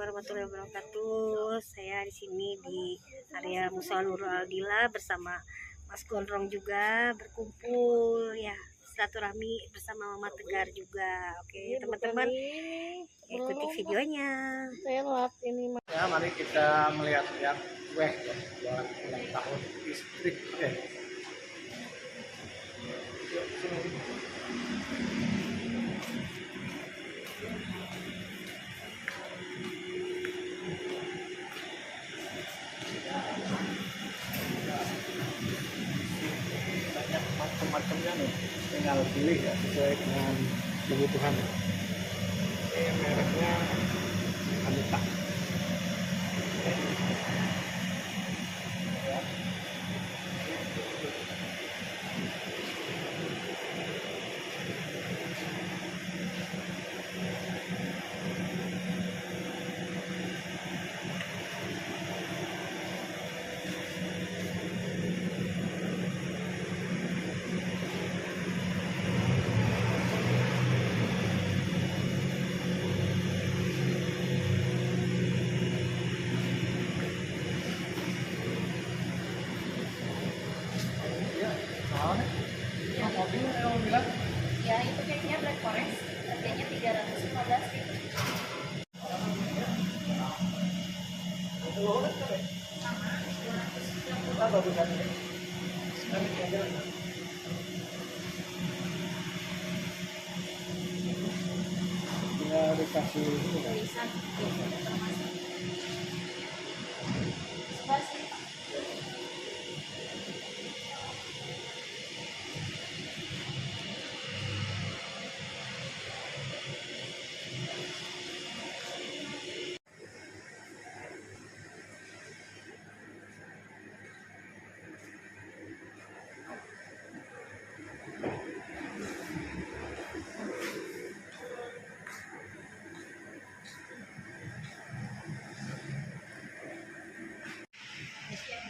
warahmatullahi wabarakatuh. Saya di sini di area Mushola Nurul Aldila bersama Mas Gondrong juga berkumpul ya, silaturahmi bersama Mama Tegar juga. Oke, teman-teman ikuti videonya. Saya lihat ini. Ya, mari kita melihat-lihat kue buat ulang tahun istri. Banyak macam-macamnya nih, tinggal pilih ya sesuai dengan kebutuhan. Ini mereknya Anita. Ya, itu kayaknya Black Forest, harganya 315 gitu. Tinggal dikasih Tulisan biasanya termasuk. Sebelah sini, Pak.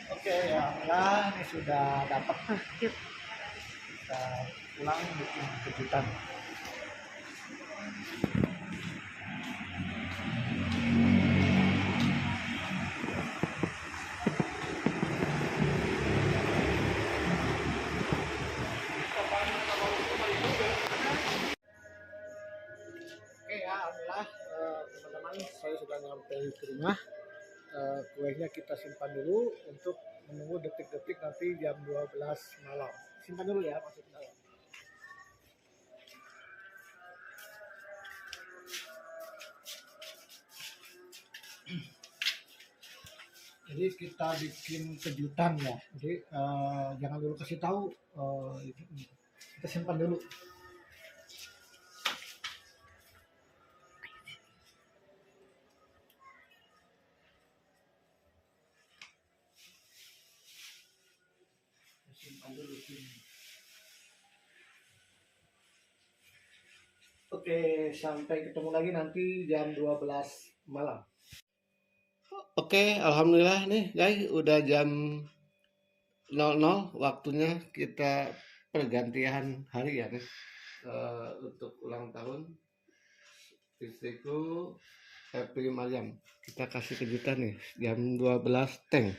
Oke ya, ini sudah dapat. Kita pulang bikin kejutan. Oke ya, alhamdulillah teman-teman, saya sudah nyampe ke rumah. Kuenya kita simpan dulu untuk menunggu detik-detik nanti jam 12 malam. Simpan dulu ya, masuk ke dalam. Jadi kita bikin kejutan ya. Jadi jangan dulu kasih tahu. Kita simpan dulu. Simpan dulu. Oke, sampai ketemu lagi nanti jam 12 malam. Oke, alhamdulillah nih guys, udah jam 00 waktunya kita pergantian hari ya nih. Untuk ulang tahun istriku Happy Mariam. Kita kasih kejutan nih jam 12 teng.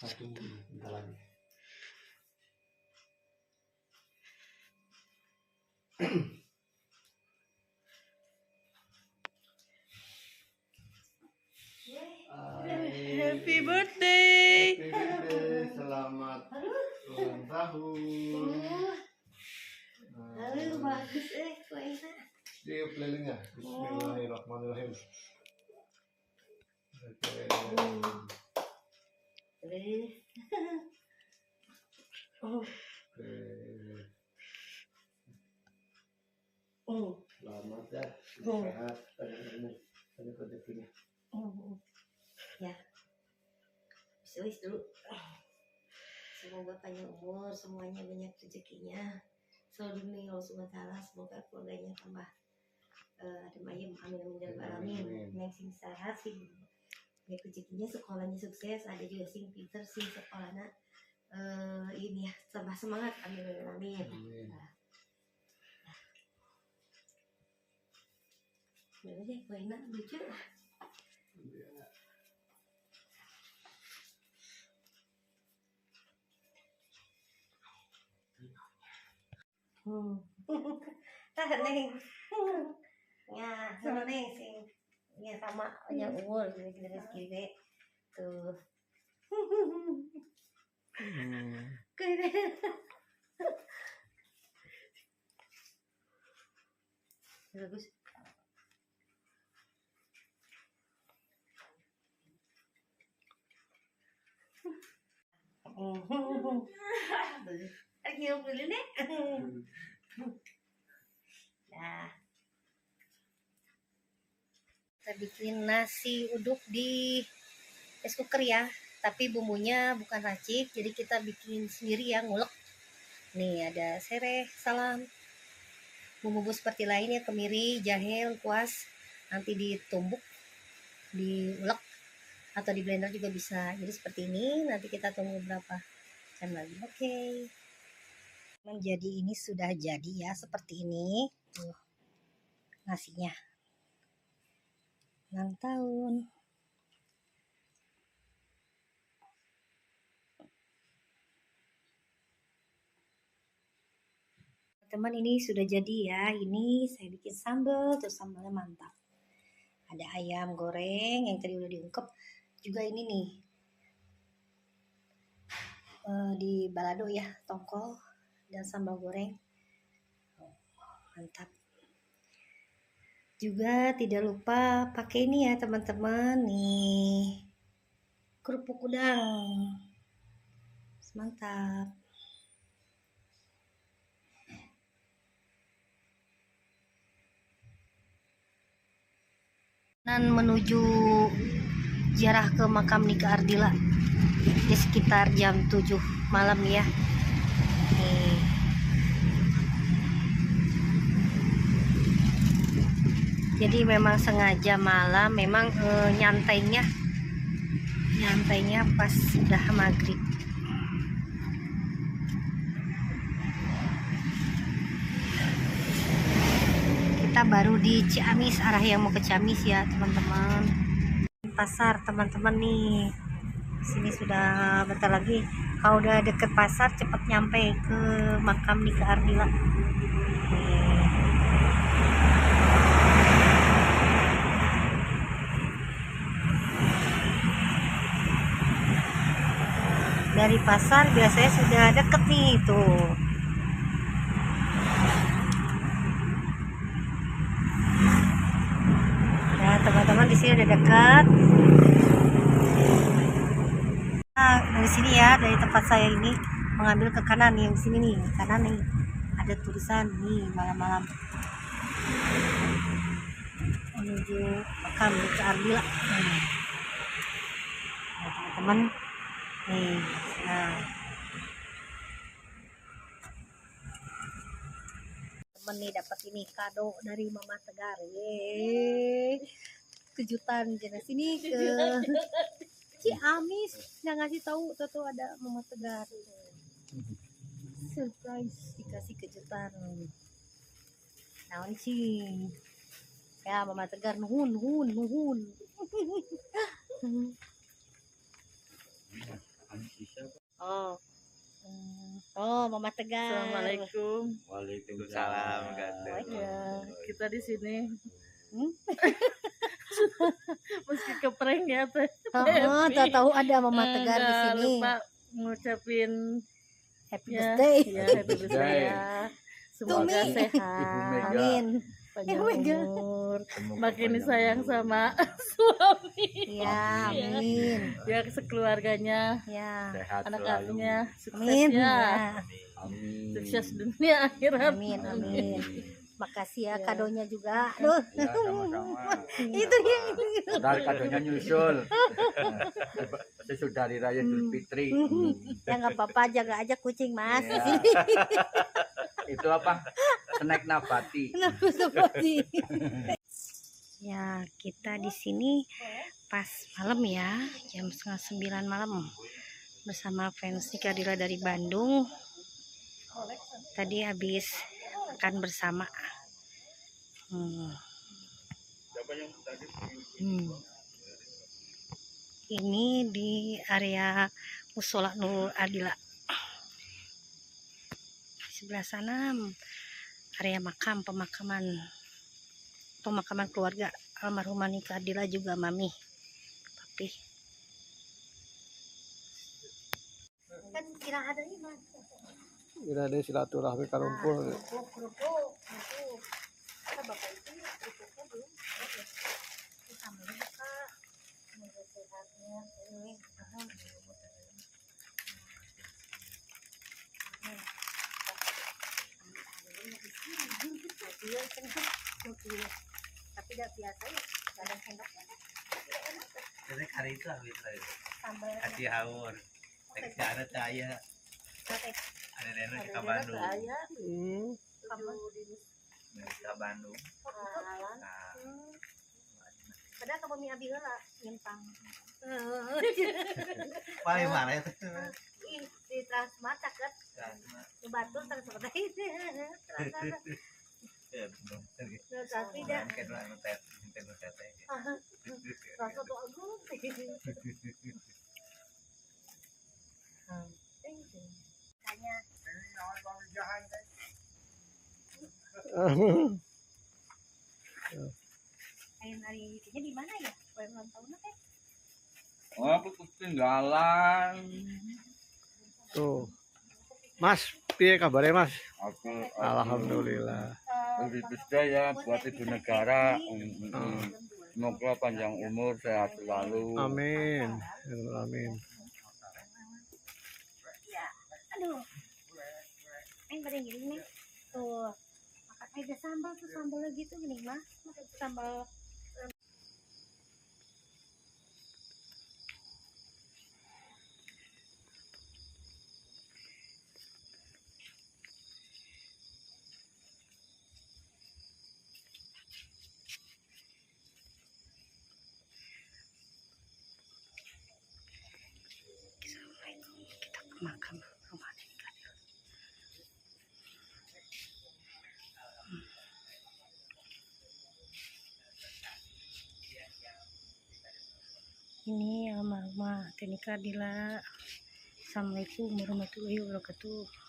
Satu bentar lagi. Happy birthday. Happy birthday, selamat ulang tahun. Halo, bagus kuenya. Di kelilingnya. Bismillahirrahmanirrahim. Oke. Selamat ya, sehat, banyak rezekinya. Ya, wis dulu. Semoga panjang umur, semuanya banyak rezekinya. Selalu demi Allah SWT, semoga keluarganya tambah adem ayem, amin ya rabbal alamin. Neng sing sehat sih, banyak rezekinya, sekolahnya sukses, ada juga sing pinter sih sekolahnya ini ya tambah semangat, amin amin. Amin. Udah deh, kuenya lucu. Tah neng, ya sama neng sing, ya sama yang umur gini gini tuh. Bagus. Lagi dulu nih. Nah, kita bikin nasi uduk di rice cooker ya, tapi bumbunya bukan racik, jadi kita bikin sendiri ya, ngulek. Nih ada sereh, salam, bumbu-bumbu seperti lainnya, kemiri, jahe, lengkuas, nanti ditumbuk, diulek atau di blender juga bisa. Jadi seperti ini, nanti kita tunggu berapa jam lagi. Oke. Menjadi ini sudah jadi ya, seperti ini tuh nasinya. 6 tahun. Teman, ini sudah jadi ya. Ini saya bikin sambal, terus sambalnya mantap. Ada ayam goreng yang tadi udah diungkep. Juga ini nih di balado ya, tongkol dan sambal goreng. Mantap. Juga tidak lupa pakai ini ya teman-teman, nih kerupuk udang. Mantap. Dan menuju ziarah ke makam Nika Ardila di sekitar jam 7 malam ya. Nih. Jadi memang sengaja malam, memang nyantainya pas sudah maghrib. Kita baru di Ciamis, arah yang mau ke Ciamis ya teman-teman. Pasar teman-teman nih, sini sudah bentar lagi. Kalau udah deket pasar cepat nyampe ke makam Nika Ardila. Dari pasar biasanya sudah deket nih tuh. Nah teman-teman, di sini udah dekat. Nah, dari sini ya, dari tempat saya ini mengambil ke kanan yang sini nih, kanan nih ada tulisan nih malam-malam menuju makam Nika Ardila. Nah, teman-teman nih, nah temen nih dapat ini kado dari Mama Tegar. Yeay, kejutan jenis sini ke Ciamis yang ngasih tahu tuh ada Mama Tegar. Surprise, dikasih kejutan. Naon sih ya Mama Tegar, nuhun. Oh, Mama Tegar. Assalamualaikum. Waalaikumsalam. Ya, kita di sini. Meski keprank ya teh. Oh, tahu ada Mama Tegar di sini. Lupa ngucapin Happy birthday. Ya, happy birthday ya. Semoga Tumi. sehat. Amin. Panjang Oh my God. umur. Makin disayang sama suami. Ya, amin. Ya, sekeluarganya, Ya, Sehat anak-anaknya sukses amin. ya. Ya. Amin. Sukses dunia akhirat. Amin. Makasih ya kadonya juga. Aduh, Ya, sama-sama. itu dia. Padahal kadonya nyusul. Sesudah Hari Raya Idul Fitri. Ya nggak apa-apa, jaga aja kucing Mas. Iya. Itu apa? Snack nabati. Kenapa seperti? Ya, kita di sini pas malam ya, jam 8:30 malam. bersama fans Nika Dila dari Bandung. Tadi habis makan bersama. Ini di area Musola Nurul Adila. Di sebelah sana area pemakaman keluarga almarhumah Nika Adila juga Mami, Papi. Kan kira ada ini Mas. Kita ada silaturahmi karumpul. Kerupuk. Kata bapak itu kerupuknya belum. Sambelnya buka. Semoga sehatnya. Tapi tidak biasa ya, kadang sendoknya Jadi hari itu habis itu sambal kasih haur. Tapi ada cahaya, ada nenek ke Bandung, ke Bandung. Nah, padahal kamu mi abi heula nyimpang. paling mana itu? Di Transmart caket di Batu Transmart itu. Tapi dah Kedua anu teh, anu teh. rasa tuh agung. Tanya ayam hari ini di mana ya? Kue ulang tahunnya teh. Oh, aku ketinggalan. Tuh. Mas, piye kabarnya Mas? Aku Alhamdulillah. lebih bisa ya buat ibu negara. Semoga panjang umur, sehat selalu. Amin. Amin. Ya, aduh. Main pada gini nih. Tuh. Makan aja sambalnya gitu gini mah. Sambal Assalamualaikum. Kita ke makam rumah Nika Dila. Ini almarhumah Nika Dila. Assalamualaikum warahmatullahi wabarakatuh.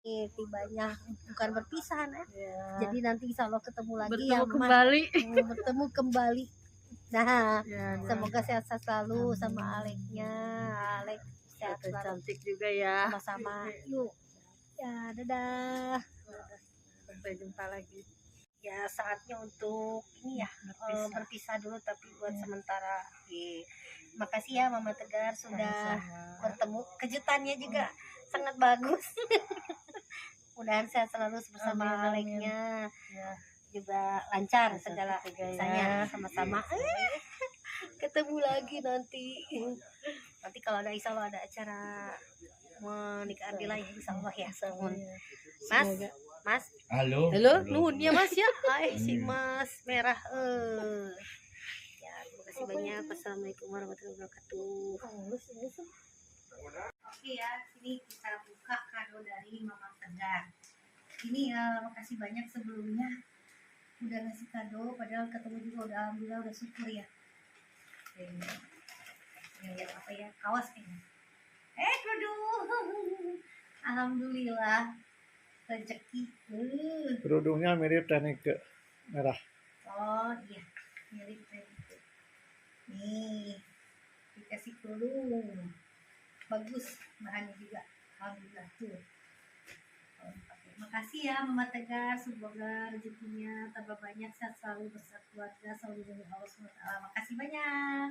tibanya bukan berpisah ya. Ya. Jadi nanti insya Allah ketemu lagi Bertemu ya Mama. kembali. Bertemu kembali. Nah, Ya, semoga sehat-sehat selalu sama Aleknya. Alek sehat Foto selalu cantik juga ya. sama-sama. Yuk. Ya, dadah. Sampai jumpa lagi. Ya, saatnya untuk ini ya berpisah dulu tapi buat sementara. Makasih ya Mama Tegar sudah bertemu. Kejutannya juga sangat bagus. Mudahan sehat selalu bersama Amin, amin. Aleknya. Ya. Juga lancar Sehat segala juga ya. urusannya sama-sama. Ketemu lagi nanti. Nanti kalau ada insya Allah ada acara menikah Ardila ya insya Allah ya. Mas, Mas. Halo. Halo, nuhun ya Mas ya. Hai si Mas merah. Ya, terima kasih banyak. Wassalamualaikum warahmatullahi wabarakatuh. Oke ya, ini kita buka kado dari Mama Tegar. Ini makasih banyak sebelumnya udah ngasih kado, padahal ketemu juga udah alhamdulillah udah syukur ya. Ini lihat apa ya, kaos kayaknya. Kerudung. Alhamdulillah rezeki. Kerudungnya mirip teknik merah. Oh iya, mirip kayak gitu. Nih, dikasih kerudung. Bagus bahannya juga. Alhamdulillah tuh. Makasih ya Mama Tegar, semoga rezekinya tambah banyak, sehat selalu bersama keluarga, selalu dengan Allah SWT. Makasih banyak.